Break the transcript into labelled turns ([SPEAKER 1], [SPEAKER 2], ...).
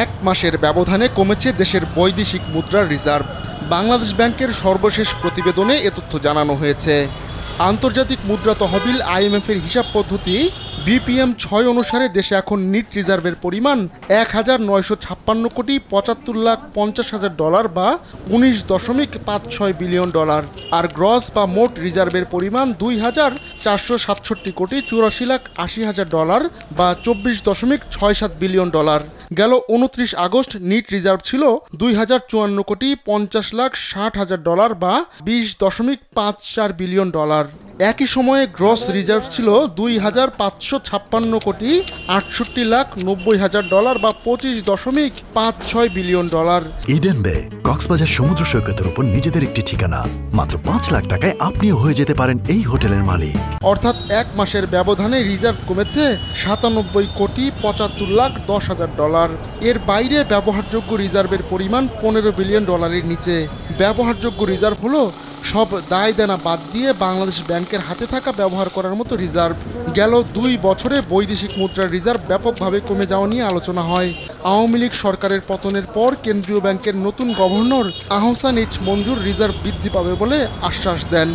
[SPEAKER 1] এক মাসের ব্যবধানে কমেছে দেশের বৈদেশিক মুদ্রার রিজার্ভ। বাংলাদেশ ব্যাংকের সর্বশেষ প্রতিবেদনে এ তথ্য জানানো হয়েছে। আন্তর্জাতিক মুদ্রা তহবিল IMF-এর হিসাব পদ্ধতি BPM-6 অনুসারে দেশে এখন নিট রিজার্ভের পরিমাণ ১,৯৫৬,৭৫,৫০,০০০ বা $১৯.56 বিলিয়ন, আর গ্রস বা মোট রিজার্ভের পরিমাণ ২,৪৬,৮৪,৮০,০০০ বা $২৪.67 বিলিয়ন। গেল ২৯ আগস্ট নিট রিজার্ভ ছিল ২,৫৪,৫০,৬০,০০০ বা $২০.54 বিলিয়ন। একই সময়ে গ্রস রিজার্ভ ছিল ২,৫৫৬,৬৮,৯০,০০০ বা $২৫.56 বিলিয়ন।
[SPEAKER 2] ইডেন বে কক্সবাজার সমুদ্র সৈকতের উপর নিজেদের একটি ঠিকানা। মাত্র ৫ লাখ টাকায় আপনিও হয়ে যেতে পারেন এই হোটেলের মালিক।
[SPEAKER 1] অর্থাৎ এক মাসের ব্যবধানে রিজার্ভ কমেছে $৯৭,১০,১০,০০০। এর বাইরে ব্যবহারযোগ্য রিজার্ভের পরিমাণ $15 বিলিয়ন নিচে। ব্যবহারযোগ্য রিজার্ভ হলো সব দায় দেনা বাদ দিয়ে বাংলাদেশ ব্যাংকের হাতে থাকা ব্যবহার করার মতো রিজার্ভ। গেল ২ বছরে বৈদেশিক মুদ্রার রিজার্ভ ব্যাপকভাবে কমে যাওয়া নিয়ে আলোচনা হয়। আওয়ামী লীগ সরকারের পতনের পর কেন্দ্রীয় ব্যাংকের নতুন গভর্নর আহসান এইচ মঞ্জুর রিজার্ভ বৃদ্ধি পাবে বলে আশ্বাস দেন।